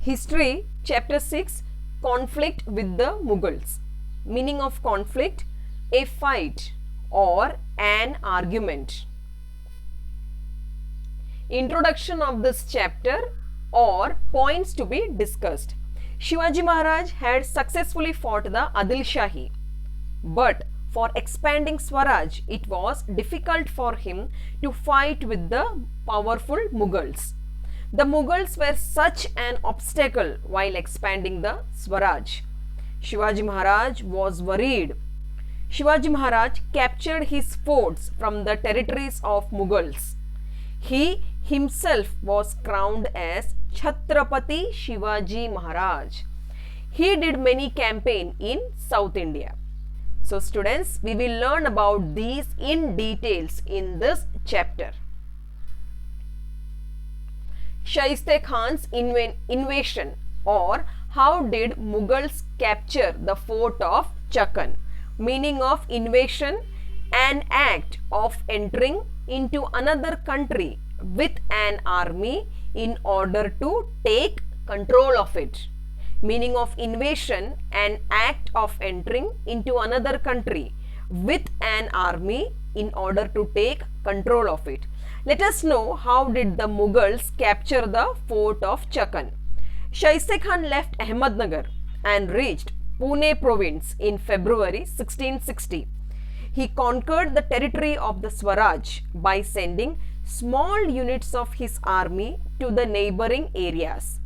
History, Chapter 6, Conflict with the Mughals. Meaning of conflict, a fight or an argument. Introduction of this chapter or points to be discussed. Shivaji Maharaj had successfully fought the Adil Shahi, but for expanding Swaraj, it was difficult for him to fight with the powerful Mughals. The Mughals were such an obstacle while expanding the Swaraj. Shivaji Maharaj was worried. Shivaji Maharaj captured his forts from the territories of Mughals. He himself was crowned as Chhatrapati Shivaji Maharaj. He did many campaigns in South India. So students, we will learn about these in details in this chapter. Shaiste Khan's invasion, or how did Mughals capture the fort of Chakan? Meaning of invasion, an act of entering into another country with an army in order to take control of it. Meaning of invasion, an act of entering into another country with an army in order to take control of it. Let us know how did the Mughals capture the fort of Chakan. Shaiste Khan left Ahmednagar and reached Pune province in February 1660. He conquered the territory of the Swaraj by sending small units of his army to the neighboring areas.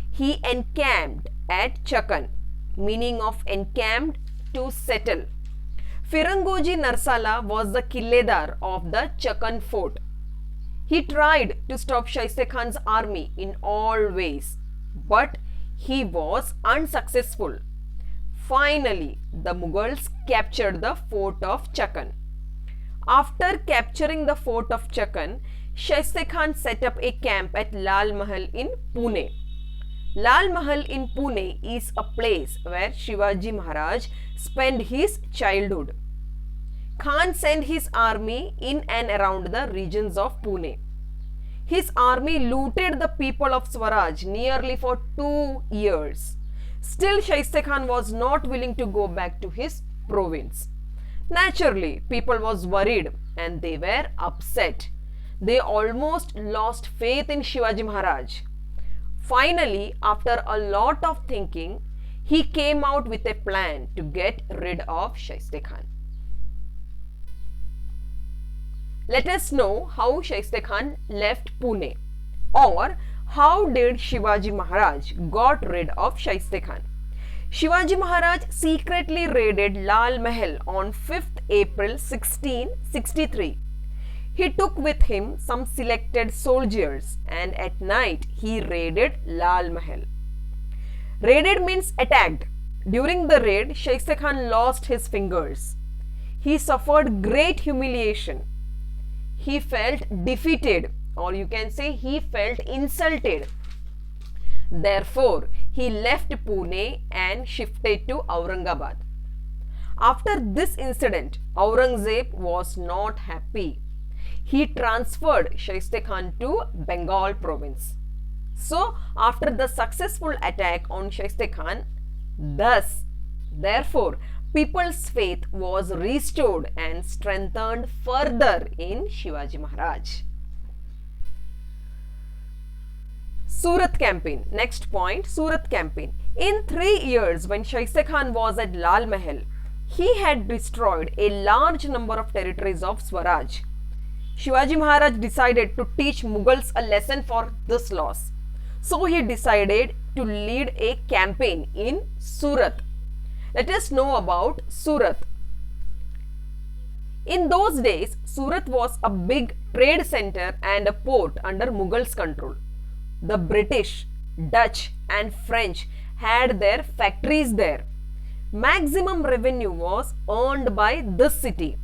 He encamped at Chakan, meaning of encamped, to settle. Firangoji Narsala was the Killedar of the Chakan fort. He tried to stop Shaiste Khan's army in all ways, but he was unsuccessful. Finally, the Mughals captured the fort of Chakan. After capturing the fort of Chakan, Shaiste Khan set up a camp at Lal Mahal in Pune. Lal Mahal in Pune is a place where Shivaji Maharaj spent his childhood. Khan sent his army in and around the regions of Pune. His army looted the people of Swaraj nearly for 2 years. Still, Shaiste Khan was not willing to go back to his province. Naturally, people was worried and they were upset. They almost lost faith in Shivaji Maharaj. Finally, after a lot of thinking, he came out with a plan to get rid of Shaiste Khan. Let us know how Shaiste Khan left Pune, or how did Shivaji Maharaj got rid of Shaiste Khan. Shivaji Maharaj secretly raided Lal Mahal on 5th April 1663. He took with him some selected soldiers and at night he raided Lal Mahal. Raided means attacked. During the raid, Shaiste Khan lost his fingers. He suffered great humiliation. He felt defeated, or you can say he felt insulted. Therefore, he left Pune and shifted to Aurangabad. After this incident, Aurangzeb was not happy. He transferred Shaiste Khan to Bengal province. So, after the successful attack on Shaiste Khan, therefore, people's faith was restored and strengthened further in Shivaji Maharaj. Surat campaign. Next point, Surat campaign. In 3 years, when Shaiste Khan was at Lal Mahal, he had destroyed a large number of territories of Swaraj. Shivaji Maharaj decided to teach Mughals a lesson for this loss. So he decided to lead a campaign in Surat. Let us know about Surat. In those days, Surat was a big trade center and a port under Mughals' control. The British, Dutch and French had their factories there. Maximum revenue was earned by this city.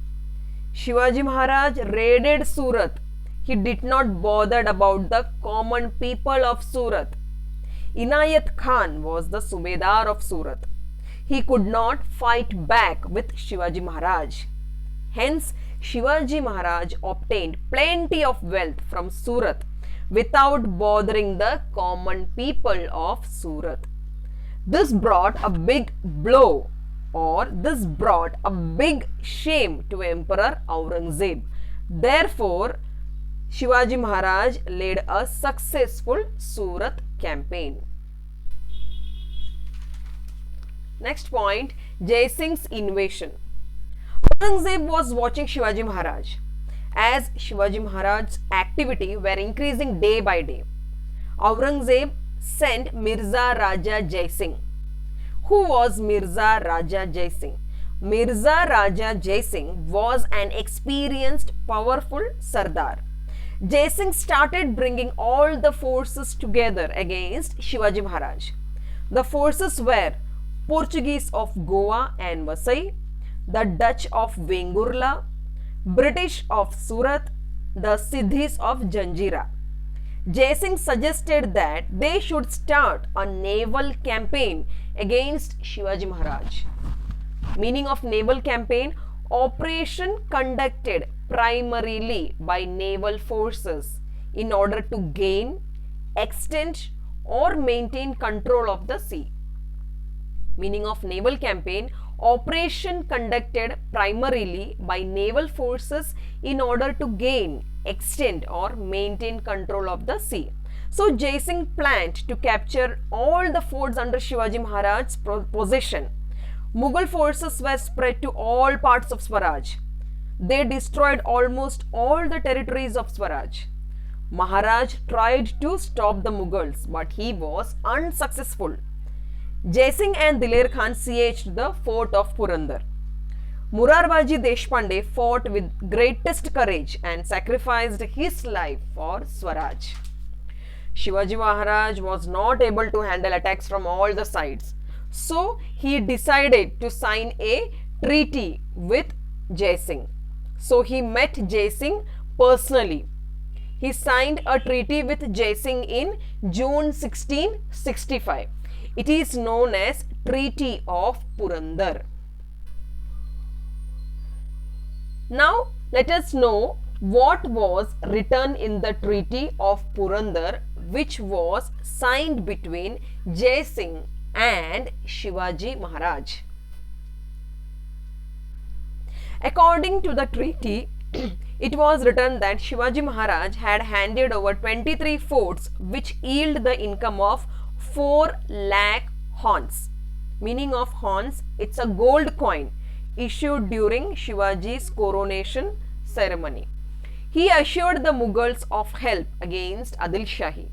Shivaji Maharaj raided Surat. He did not bother about the common people of Surat. Inayat Khan was the Subedar of Surat. He could not fight back with Shivaji Maharaj. Hence, Shivaji Maharaj obtained plenty of wealth from Surat without bothering the common people of Surat. This brought a big blow, or this brought a big shame to Emperor Aurangzeb. Therefore, Shivaji Maharaj led a successful Surat campaign. Next point, Jai Singh's invasion. Aurangzeb was watching Shivaji Maharaj. As Shivaji Maharaj's activity were increasing day by day, Aurangzeb sent Mirza Raja Jai Singh. Who was Mirza Raja Jai Singh? Mirza Raja Jai Singh was an experienced, powerful Sardar. Jai Singh started bringing all the forces together against Shivaji Maharaj. The forces were Portuguese of Goa and Vasai, the Dutch of Vengurla, British of Surat, the Siddhis of Janjira. Jai Singh suggested that they should start a naval campaign against Shivaji Maharaj. Meaning of naval campaign: operation conducted primarily by naval forces in order to gain, extend or maintain control of the sea. Meaning of naval campaign: operation conducted primarily by naval forces in order to gain, extend or maintain control of the sea. So Jai Singh planned to capture all the forts under Shivaji Maharaj's possession. Mughal forces were spread to all parts of Swaraj. They destroyed almost all the territories of Swaraj. Maharaj tried to stop the Mughals, but he was unsuccessful. Jai Singh and Diler Khan sieged the fort of Purandar. Murarbaji Deshpande fought with greatest courage and sacrificed his life for Swaraj. Shivaji Maharaj was not able to handle attacks from all the sides. So he decided to sign a treaty with Jai Singh. So he met Jai Singh personally. He signed a treaty with Jai Singh in June 1665. It is known as Treaty of Purandar. Now let us know what was written in the Treaty of Purandar, which was signed between Jai Singh and Shivaji Maharaj. According to the treaty, it was written that Shivaji Maharaj had handed over 23 forts which yield the income of 4 lakh horns. Meaning of horns: it's a gold coin issued during Shivaji's coronation ceremony. He assured the Mughals of help against Adil Shahi.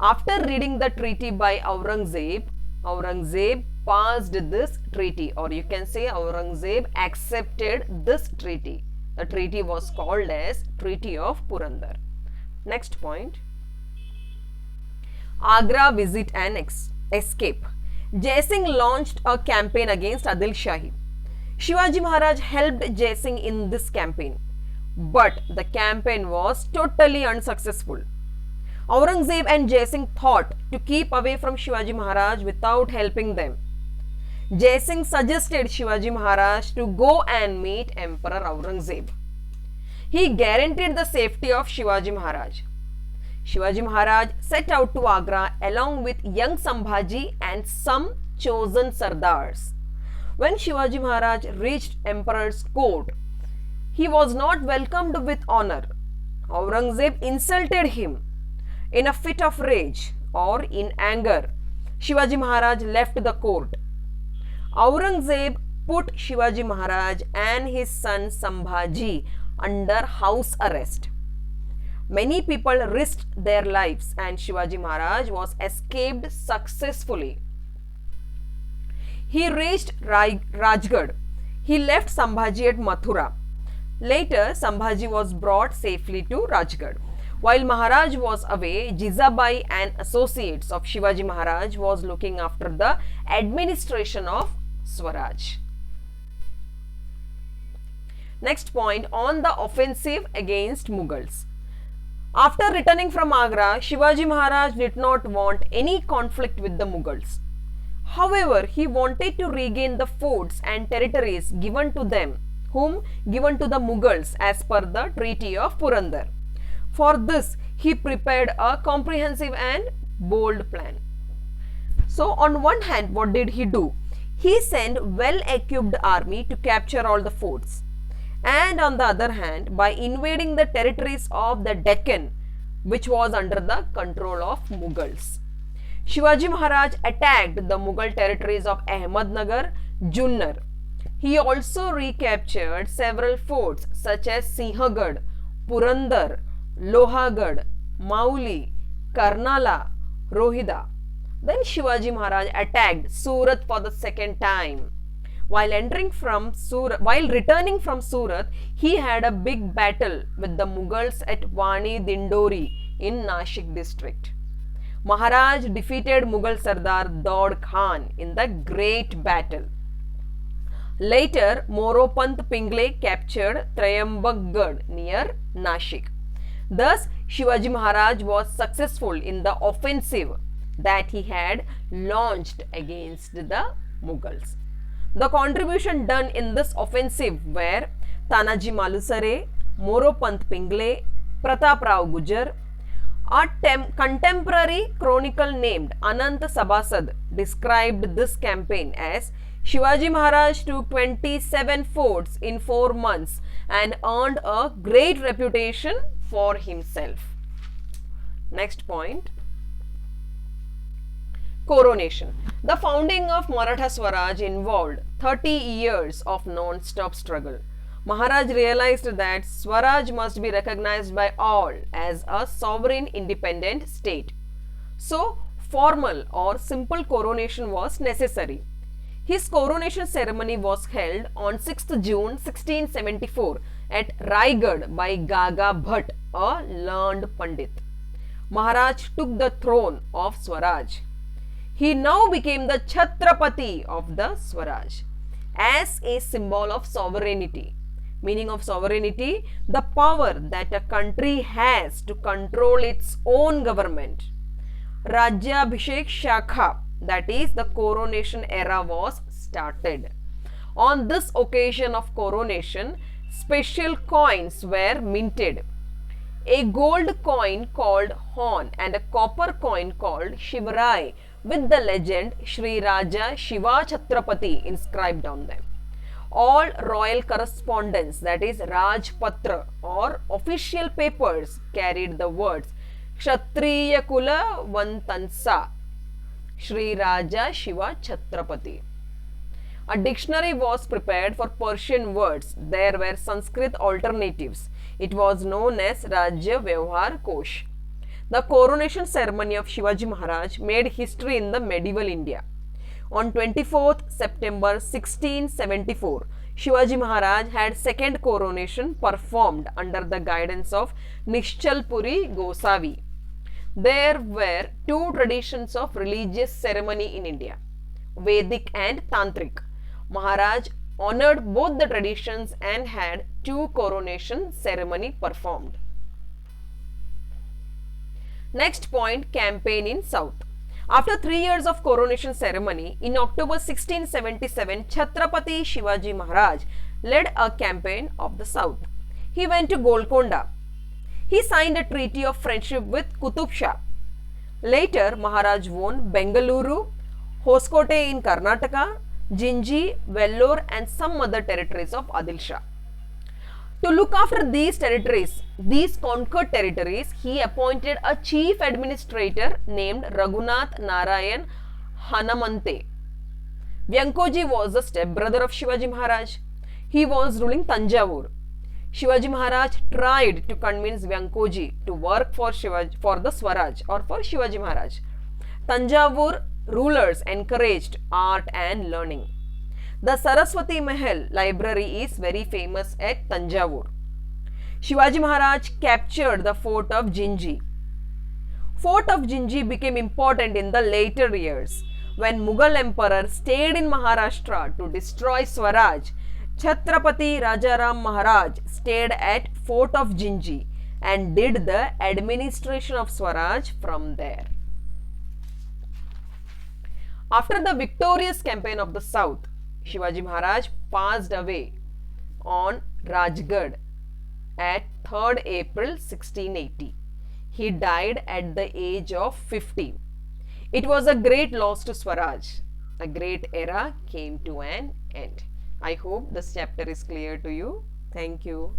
After reading the treaty by Aurangzeb, Aurangzeb passed this treaty, or you can say Aurangzeb accepted this treaty. The treaty was called as Treaty of Purandar. Next point, Agra visit and escape. Jai Singh launched a campaign against Adil Shahi. Shivaji Maharaj helped Jai Singh in this campaign, but the campaign was totally unsuccessful. Aurangzeb and Jai Singh thought to keep away from Shivaji Maharaj without helping them. Jai Singh suggested Shivaji Maharaj to go and meet Emperor Aurangzeb. He guaranteed the safety of Shivaji Maharaj. Shivaji Maharaj set out to Agra along with young Sambhaji and some chosen Sardars. When Shivaji Maharaj reached Emperor's court, he was not welcomed with honor. Aurangzeb insulted him. In a fit of rage or in anger, Shivaji Maharaj left the court. Aurangzeb put Shivaji Maharaj and his son Sambhaji under house arrest. Many people risked their lives and Shivaji Maharaj was escaped successfully. He reached Rajgarh. He left Sambhaji at Mathura. Later, Sambhaji was brought safely to Rajgarh. While Maharaj was away, Jizabai and associates of Shivaji Maharaj was looking after the administration of Swaraj. Next point, on the offensive against Mughals. After returning from Agra, Shivaji Maharaj did not want any conflict with the Mughals. However, he wanted to regain the forts and territories given to them, given to the Mughals as per the Treaty of Purandar. For this, He prepared a comprehensive and bold plan. So on one hand, what did he do? He sent well-equipped army to capture all the forts. And on the other hand, by invading the territories of the Deccan, which was under the control of Mughals. Shivaji Maharaj attacked the Mughal territories of Ahmednagar, Junnar. He also recaptured several forts such as Sinhagad, Purandar, Lohagad, Mauli, Karnala, Rohida. Then Shivaji Maharaj attacked Surat for the second time. While returning from Surat, he had a big battle with the Mughals at Vani Dindori in Nashik district. Maharaj defeated Mughal Sardar Daud Khan in the great battle. Later, Moropant Pingle captured Trayambakgarh near Nashik. Thus, Shivaji Maharaj was successful in the offensive that he had launched against the Mughals. The contribution done in this offensive were Tanaji Malusare, Moropant Pingle, Pratap Rao Gujar. A contemporary chronicle named Anant Sabasad described this campaign as Shivaji Maharaj took 27 forts in 4 months and earned a great reputation for himself. Next point. Coronation. The founding of Maratha Swaraj involved 30 years of non-stop struggle. Maharaj realized that Swaraj must be recognized by all as a sovereign independent state. So, formal or simple coronation was necessary. His coronation ceremony was held on 6th June 1674 at Raigad by Gaga Bhatt, a learned Pandit. Maharaj took the throne of Swaraj. He now became the Chhatrapati of the Swaraj as a symbol of sovereignty. Meaning of sovereignty, the power that a country has to control its own government. Rajyabhishek Shakha, that is the coronation era, was started. On this occasion of coronation, special coins were minted. A gold coin called Horn and a copper coin called Shivrai with the legend Shri Raja Shiva Chhatrapati inscribed on them. All royal correspondence, that is Rajpatra or official papers, carried the words Kshatriya Kula Vantansa Shri Raja Shiva Chhatrapati. A dictionary was prepared for Persian words. There were Sanskrit alternatives. It was known as Rajya Vyavhar Kosh. The coronation ceremony of Shivaji Maharaj made history in the medieval India. On 24th September 1674, Shivaji Maharaj had second coronation performed under the guidance of Nishchalpuri Gosavi. There were two traditions of religious ceremony in India, Vedic and Tantric. Maharaj honored both the traditions and had two coronation ceremony performed. Next point, campaign in South. After 3 years of coronation ceremony, in October 1677, Chhatrapati Shivaji Maharaj led a campaign of the South. He went to Golconda. He signed a treaty of friendship with Qutub Shah. Later, Maharaj won Bengaluru, Hoskote in Karnataka, Jinji, Vellore and some other territories of Adil Shah. To look after these conquered territories, he appointed a chief administrator named Raghunath Narayan Hanamante. Vyankoji was the stepbrother of Shivaji Maharaj. He was ruling Tanjavur. Shivaji Maharaj tried to convince Vyankoji to work for the Swaraj or for Shivaji Maharaj. Tanjavur rulers encouraged art and learning. The Saraswati Mahal library is very famous at Tanjavur. Shivaji Maharaj captured the fort of Jinji. Fort of Jinji became important in the later years. When Mughal emperor stayed in Maharashtra to destroy Swaraj, Chhatrapati Rajaram Maharaj stayed at fort of Jinji and did the administration of Swaraj from there. After the victorious campaign of the South, Shivaji Maharaj passed away on Rajgarh at 3rd April 1680. He died at the age of 50. It was a great loss to Swaraj. A great era came to an end. I hope this chapter is clear to you. Thank you.